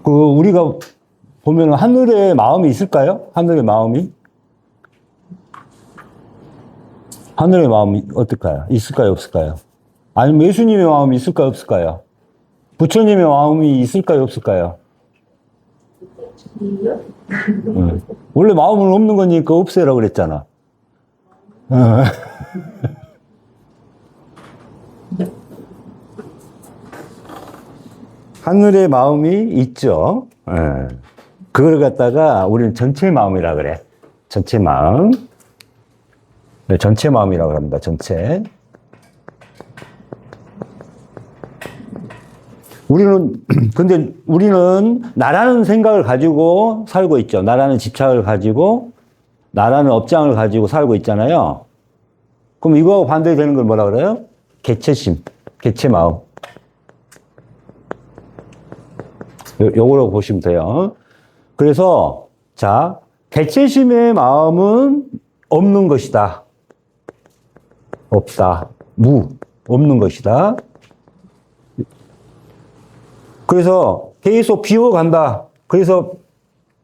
우리가 보면 하늘에 마음이 있을까요? 하늘의 마음이? 하늘의 마음이 어떨까요? 있을까요? 없을까요? 아니면 예수님의 마음이 있을까요? 없을까요? 부처님의 마음이 있을까요? 없을까요? 원래 마음은 없는 거니까 없애라고 그랬잖아. 하늘의 마음이 있죠. 그걸 갖다가 우리는 전체 마음이라 그래. 전체 마음. 네, 전체 마음이라고 합니다. 전체. 근데 우리는 나라는 생각을 가지고 살고 있죠. 나라는 집착을 가지고, 나라는 업장을 가지고 살고 있잖아요. 그럼 이거하고 반대되는 걸 뭐라 그래요? 개체심, 개체마음. 요거로 보시면 돼요. 그래서, 자, 개체심의 마음은 없는 것이다. 없다. 없는 것이다. 그래서 계속 비워간다. 그래서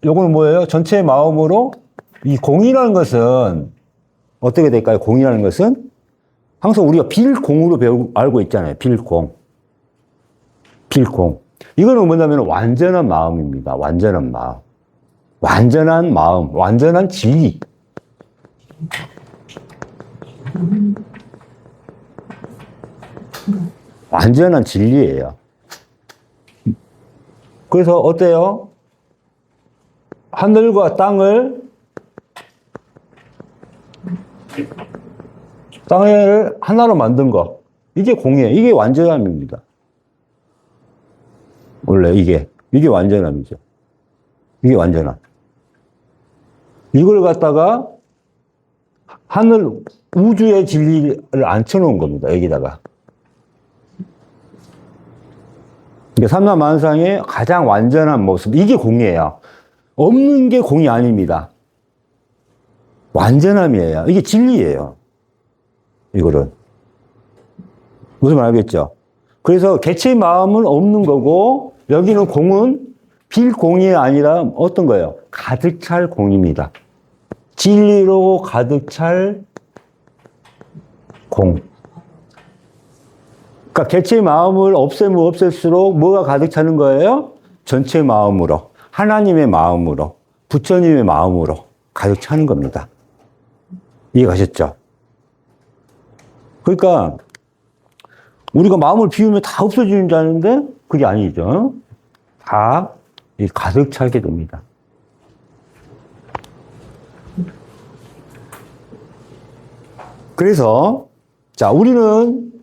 요거는 뭐예요? 전체의 마음으로 이 공이라는 것은 어떻게 될까요? 공이라는 것은 항상 우리가 빌공으로 알고 있잖아요. 빌공. 빌공. 이거는 뭐냐면 완전한 마음입니다. 완전한 마음. 완전한 마음. 완전한 진리. 완전한 진리예요. 그래서 어때요? 하늘과 땅을 하나로 만든 거. 이게 공이에요. 이게 완전함입니다. 원래 이게 완전함이죠. 이게 완전함. 이걸 갖다가 우주의 진리를 앉혀놓은 겁니다. 여기다가. 그러니까 삼라만상의 가장 완전한 모습. 이게 공이에요. 없는 게 공이 아닙니다. 완전함이에요. 이게 진리예요. 이거는. 무슨 말 알겠죠? 그래서 개체의 마음은 없는 거고, 여기는 공은 빌공이 아니라 어떤 거예요? 가득 찰 공입니다. 진리로 가득 찰 공. 그러니까 개체의 마음을 없애면 없앨수록 뭐가 가득 차는 거예요? 전체 마음으로, 하나님의 마음으로, 부처님의 마음으로 가득 차는 겁니다. 이해가셨죠? 그러니까 우리가 마음을 비우면 다 없어지는 줄 아는데 그게 아니죠. 다 가득 차게 됩니다. 그래서 자, 우리는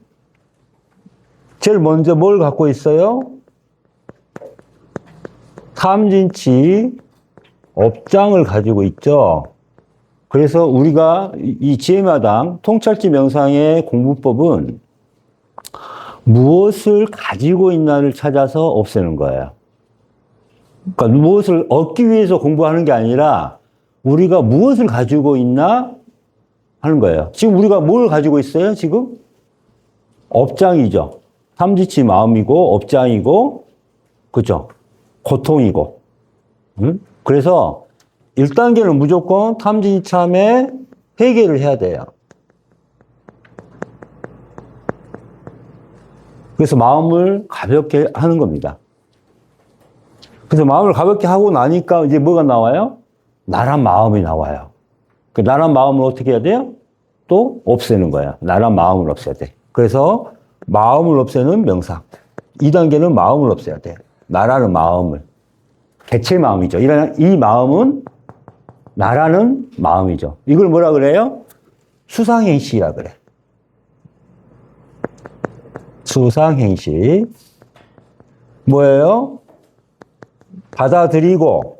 제일 먼저 뭘 갖고 있어요? 삼진치 업장을 가지고 있죠. 그래서 우리가 이 지혜마당 통찰지 명상의 공부법은 무엇을 가지고 있나를 찾아서 없애는 거예요. 그러니까 무엇을 얻기 위해서 공부하는 게 아니라 우리가 무엇을 가지고 있나 하는 거예요. 지금 우리가 뭘 가지고 있어요? 지금? 업장이죠. 삼지치 마음이고 업장이고 그죠? 고통이고. 응? 그래서 1단계는 무조건 탐진이참에 회개를 해야 돼요. 그래서 마음을 가볍게 하는 겁니다. 그래서 마음을 가볍게 하고 나니까 이제 뭐가 나와요? 나란 마음이 나와요. 그 나란 마음을 어떻게 해야 돼요? 또 없애는 거야. 나란 마음을 없애야 돼. 그래서 마음을 없애는 명상. 2단계는 마음을 없애야 돼. 나라는 마음을. 개체 마음이죠. 이 마음은 나라는 마음이죠. 이걸 뭐라 그래요? 수상행시라 그래. 수상행시. 뭐예요? 받아들이고,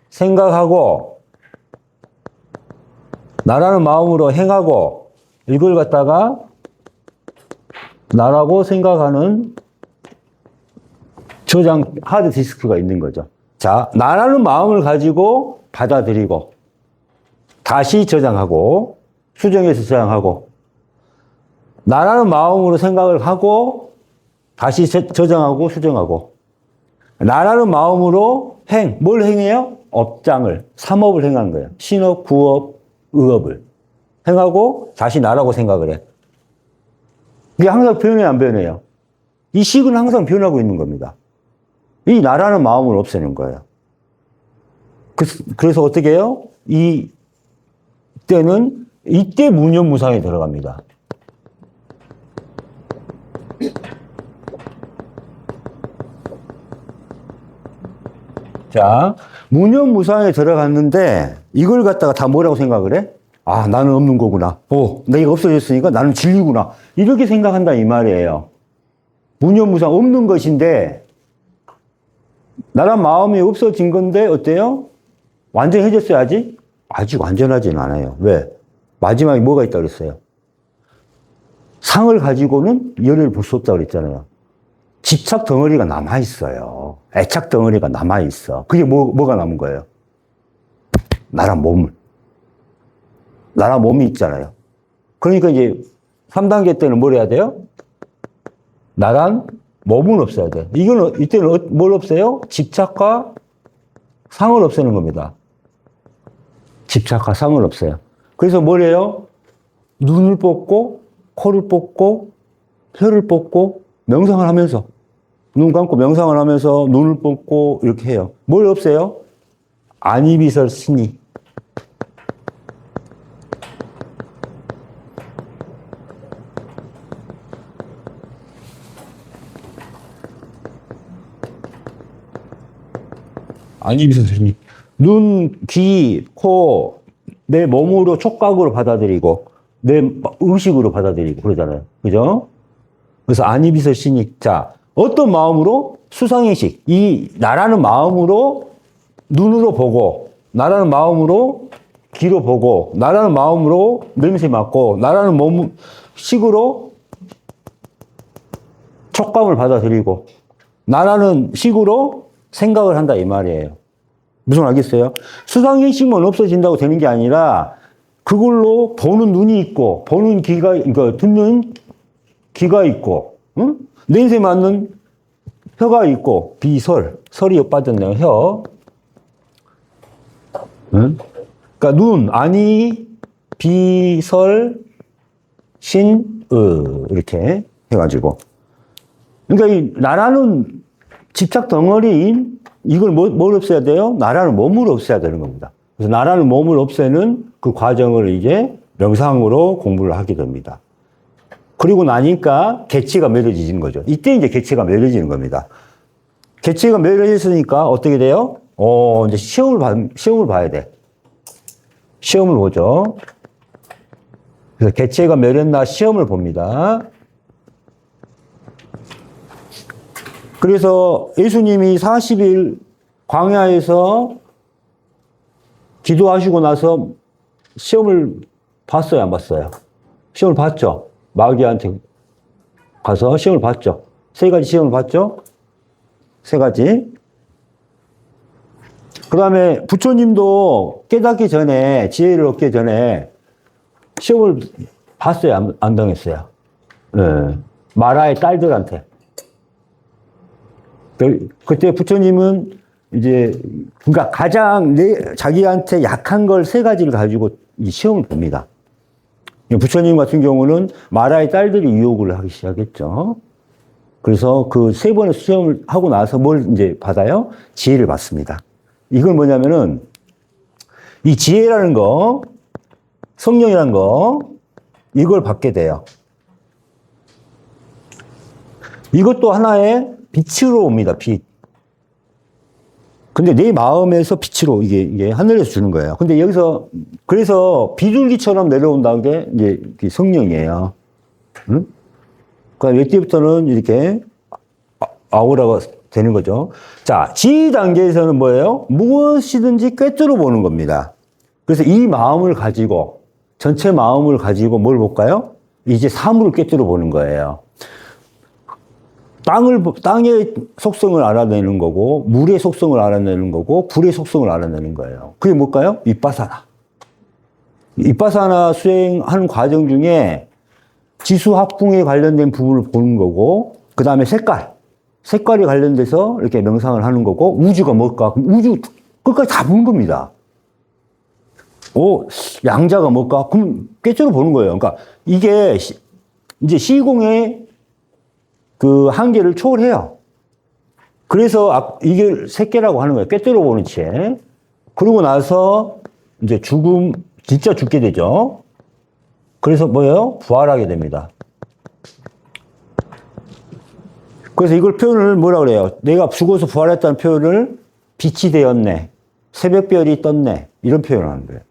생각하고, 나라는 마음으로 행하고, 이걸 갖다가 나라고 생각하는 저장 하드디스크가 있는 거죠. 자, 나라는 마음을 가지고 받아들이고, 다시 저장하고, 수정해서 저장하고, 나라는 마음으로 생각을 하고, 다시 저장하고 수정하고. 나라는 마음으로 뭘 행해요? 업장을, 삼업을 행하는 거예요. 신업, 구업, 의업을 행하고 다시 나라고 생각을 해. 이게 항상 변해, 안 변해요? 이 식은 항상 변하고 있는 겁니다. 이 나라는 마음을 없애는 거예요. 그래서 어떻게 해요? 이때 무념무상에 들어갑니다. 자, 무념무상에 들어갔는데 이걸 갖다가 다 뭐라고 생각을 해? 아, 나는 없는 거구나. 내가 없어졌으니까 나는 진리구나. 이렇게 생각한다 이 말이에요. 무념무상 없는 것인데 나란 마음이 없어진 건데 어때요? 완전해졌어야지? 아직 완전하지는 않아요. 왜? 마지막에 뭐가 있다고 그랬어요? 상을 가지고는 열을 볼 수 없다고 그랬잖아요. 집착 덩어리가 남아있어요. 애착 덩어리가 남아있어. 그게 뭐가 남은 거예요? 나란 몸이 있잖아요. 그러니까 이제 3단계 때는 뭘 해야 돼요? 나란 몸은 없어야 돼. 이때는 뭘 없애요? 집착과 상을 없애는 겁니다. 집착과 상을 없애요. 그래서 뭘 해요? 눈을 뽑고, 코를 뽑고, 혀를 뽑고, 명상을 하면서, 눈 감고 명상을 하면서 눈을 뽑고 이렇게 해요. 뭘 없애요? 안이비설 신이. 안이비설 신이. 눈, 귀, 코, 내 몸으로 촉각으로 받아들이고, 내 의식으로 받아들이고, 그러잖아요. 그죠? 그래서 안이비설 신이. 자, 어떤 마음으로? 수상의식. 이 나라는 마음으로 눈으로 보고, 나라는 마음으로 귀로 보고, 나라는 마음으로 냄새 맡고, 나라는 식으로 촉감을 받아들이고, 나라는 식으로 생각을 한다 이 말이에요. 무슨 말 알겠어요? 수상의식만 없어진다고 되는 게 아니라 그걸로 보는 눈이 있고, 보는 귀가, 그러니까 듣는 귀가 있고, 응? 냄새 맡는 혀가 있고, 설이 빠졌네요, 혀. 응? 그러니까 눈, 안이, 비설, 이렇게 해가지고. 그러니까 이 나라는 집착 덩어리인 이걸 뭘 없애야 돼요? 나라는 몸을 없애야 되는 겁니다. 그래서 나라는 몸을 없애는 그 과정을 이제 명상으로 공부를 하게 됩니다. 그리고 나니까 개체가 맺어지는 거죠. 이때 이제 개체가 맺어지는 겁니다. 개체가 맺어졌으니까 어떻게 돼요? 이제 시험을 봐야 돼. 시험을 보죠. 그래서 개체가 맺었나 시험을 봅니다. 그래서 예수님이 40일 광야에서 기도하시고 나서 시험을 봤어요, 안 봤어요? 시험을 봤죠. 마귀한테 가서 시험을 봤죠. 3가지 시험을 봤죠. 3가지. 그 다음에 부처님도 깨닫기 전에, 지혜를 얻기 전에 시험을 봤어요, 안 당했어요? 네. 마라의 딸들한테. 그때 부처님은 이제, 그러니까 가장 자기한테 약한 걸 3가지를 가지고 이 시험을 봅니다. 부처님 같은 경우는 마라의 딸들이 유혹을 하기 시작했죠. 그래서 그 3번의 시험을 하고 나서 뭘 이제 받아요? 지혜를 받습니다. 이건 뭐냐면은, 이 지혜라는 거, 성령이라는 거, 이걸 받게 돼요. 이것도 하나의 빛으로 옵니다, 빛. 근데 내 마음에서 빛으로 이게 하늘에서 주는 거예요. 근데 여기서, 그래서 비둘기처럼 내려온다는 게 이제 성령이에요. 응? 그러니까 이때부터는 이렇게 아우라가 되는 거죠. 자, 지혜 단계에서는 뭐예요? 무엇이든지 꿰뚫어 보는 겁니다. 그래서 이 마음을 가지고, 전체 마음을 가지고 뭘 볼까요? 이제 사물을 꿰뚫어 보는 거예요. 땅의 속성을 알아내는 거고, 물의 속성을 알아내는 거고, 불의 속성을 알아내는 거예요. 그게 뭘까요? 윗바사나. 윗바사나 수행하는 과정 중에 지수합궁에 관련된 부분을 보는 거고, 그 다음에 색깔. 색깔이 관련돼서 이렇게 명상을 하는 거고, 우주가 뭘까? 그럼 우주 끝까지 다 보는 겁니다. 양자가 뭘까? 그럼 꿰뚫어 보는 거예요. 그러니까 이게 이제 시공의 그 한계를 초월해요. 그래서 이게 색계라고 하는 거예요. 꿰뚫어 보는 채. 그러고 나서 이제 진짜 죽게 되죠. 그래서 뭐예요? 부활하게 됩니다. 그래서 이걸 표현을 뭐라 그래요? 내가 죽어서 부활했다는 표현을 빛이 되었네. 새벽별이 떴네. 이런 표현을 하는 거예요.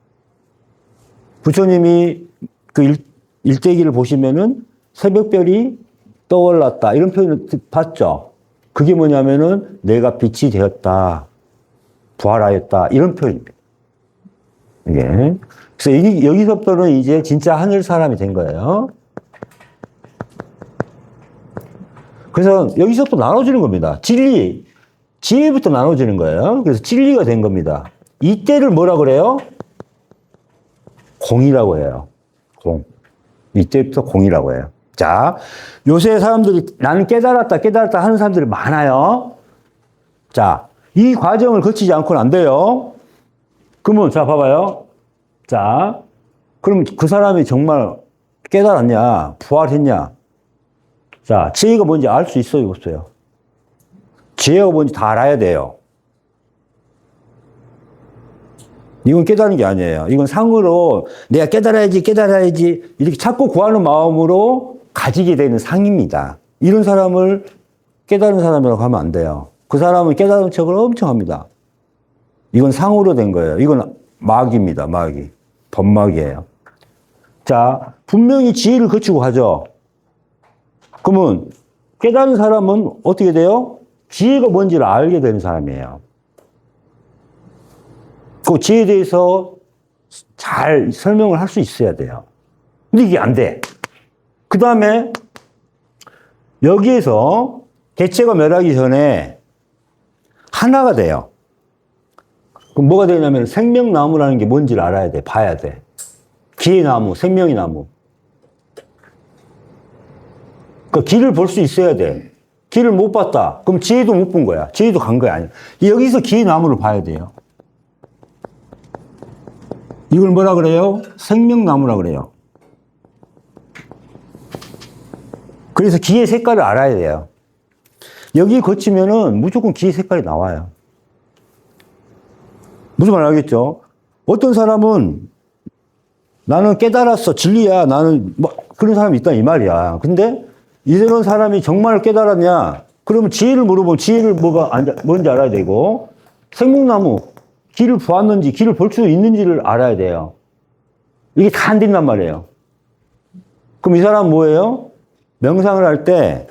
부처님이 그 일대기를 보시면은 새벽별이 떠올랐다. 이런 표현을 봤죠? 그게 뭐냐면은 내가 빛이 되었다. 부활하였다. 이런 표현입니다. 이게. 그래서 여기서부터는 이제 진짜 하늘 사람이 된 거예요. 그래서 여기서부터 나눠지는 겁니다. 지혜부터 나눠지는 거예요. 그래서 진리가 된 겁니다. 이때를 뭐라 그래요? 공이라고 해요. 공. 이때부터 공이라고 해요. 자, 요새 사람들이 나는 깨달았다 하는 사람들이 많아요. 자, 이 과정을 거치지 않고는 안 돼요. 그러면, 자, 봐봐요. 자, 그럼 그 사람이 정말 깨달았냐? 부활했냐? 자, 지혜가 뭔지 알 수 있어요, 없어요? 지혜가 뭔지 다 알아야 돼요. 이건 깨달은 게 아니에요. 이건 상으로 내가 깨달아야지 이렇게 찾고 구하는 마음으로 가지게 되는 상입니다. 이런 사람을 깨달은 사람이라고 하면 안 돼요. 그 사람은 깨달은 척을 엄청 합니다. 이건 상으로 된 거예요. 이건 마귀입니다. 마귀. 범마귀예요. 자, 분명히 지혜를 거치고 가죠. 그러면 깨달은 사람은 어떻게 돼요? 지혜가 뭔지를 알게 되는 사람이에요. 그 지혜에 대해서 잘 설명을 할 수 있어야 돼요. 근데 이게 안 돼. 그 다음에 여기에서 개체가 멸하기 전에 하나가 돼요. 그럼 뭐가 되냐면 생명나무라는 게 뭔지를 알아야 돼. 봐야 돼. 기의 나무, 생명의 나무. 그 길을 볼 수 있어야 돼. 길을 못 봤다. 그럼 지혜도 못 본 거야. 지혜도 간 거야. 아니야. 여기서 기의 나무를 봐야 돼요. 이걸 뭐라 그래요? 생명나무라 그래요. 그래서 기의 색깔을 알아야 돼요. 여기 거치면은 무조건 기의 색깔이 나와요. 무슨 말 알겠죠? 어떤 사람은 나는 깨달았어. 진리야. 나는 뭐 그런 사람이 있다 이 말이야. 근데 이런 사람이 정말 깨달았냐? 그러면 지혜를 물어보면 지혜를 뭔지 알아야 되고 생명나무 길을 보았는지 길을 볼 수 있는지를 알아야 돼요. 이게 다 안 된단 말이에요. 그럼 이 사람은 뭐예요? 명상을 할 때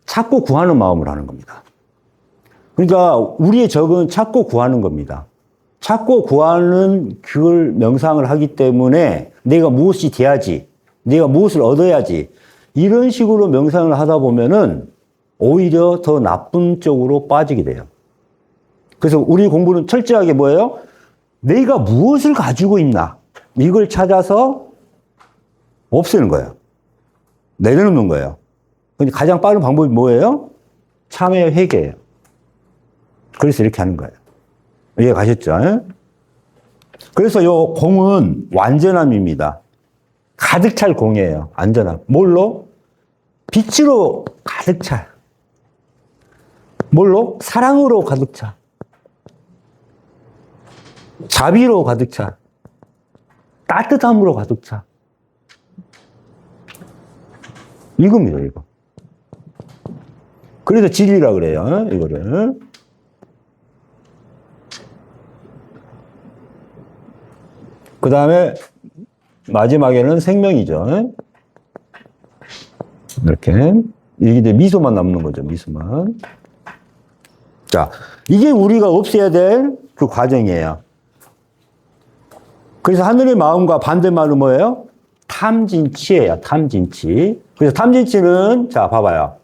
찾고 구하는 마음을 하는 겁니다. 그러니까 우리의 적은 찾고 구하는 겁니다. 찾고 구하는 그걸 명상을 하기 때문에 내가 무엇이 돼야지, 내가 무엇을 얻어야지 이런 식으로 명상을 하다 보면은 오히려 더 나쁜 쪽으로 빠지게 돼요. 그래서 우리 공부는 철저하게 뭐예요? 내가 무엇을 가지고 있나 이걸 찾아서 없애는 거예요. 내려놓는 거예요. 근데 가장 빠른 방법이 뭐예요? 참회 회개예요. 그래서 이렇게 하는 거예요. 이해 가셨죠? 그래서 요 공은 완전함입니다. 가득 찰 공이에요. 안전함. 뭘로? 빛으로 가득 차. 뭘로? 사랑으로 가득 차. 자비로 가득 차. 따뜻함으로 가득 차. 이겁니다, 이거. 그래서 진리라 그래요, 이거를. 그 다음에 마지막에는 생명이죠. 이렇게. 이게 이제 미소만 남는 거죠, 미소만. 자, 이게 우리가 없애야 될 그 과정이에요. 그래서 하늘의 마음과 반대말은 뭐예요? 탐진치예요, 탐진치. 그래서 탐진치는, 자, 봐봐요.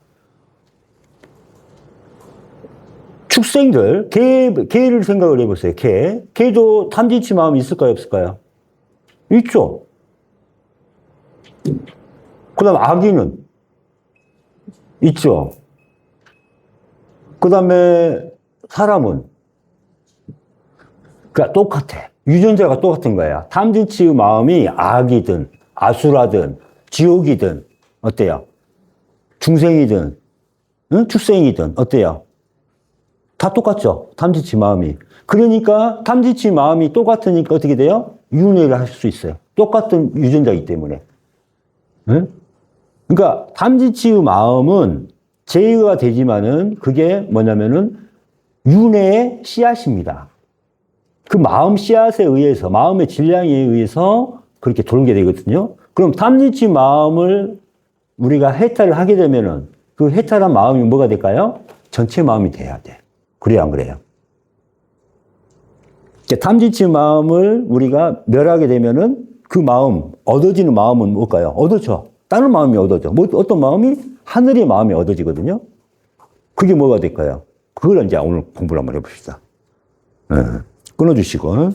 축생들, 개를 생각을 해보세요, 개. 개도 탐진치 마음이 있을까요, 없을까요? 있죠. 그 다음 아기는 있죠. 그 다음에 사람은 그러니까 똑같아. 유전자가 똑같은 거야. 탐진치의 마음이 악이든 아수라든 지옥이든 어때요? 중생이든 응? 축생이든 어때요? 다 똑같죠. 탐진치 마음이. 그러니까 탐진치 마음이 똑같으니까 어떻게 돼요? 윤회를 할 수 있어요. 똑같은 유전자이기 때문에. 응? 그러니까 탐진치의 마음은 제의가 되지만은 그게 뭐냐면은 윤회의 씨앗입니다. 그 마음 씨앗에 의해서, 마음의 질량에 의해서 그렇게 돌게 되거든요. 그럼 탐진치 마음을 우리가 해탈을 하게 되면은 그 해탈한 마음이 뭐가 될까요? 전체 마음이 돼야 돼. 그래요, 안 그래요? 탐진치 마음을 우리가 멸하게 되면은 그 마음, 얻어지는 마음은 뭘까요? 얻어져. 다른 마음이 얻어져. 뭐, 어떤 마음이? 하늘의 마음이 얻어지거든요. 그게 뭐가 될까요? 그걸 이제 오늘 공부를 한번 해봅시다. 끊어주시고.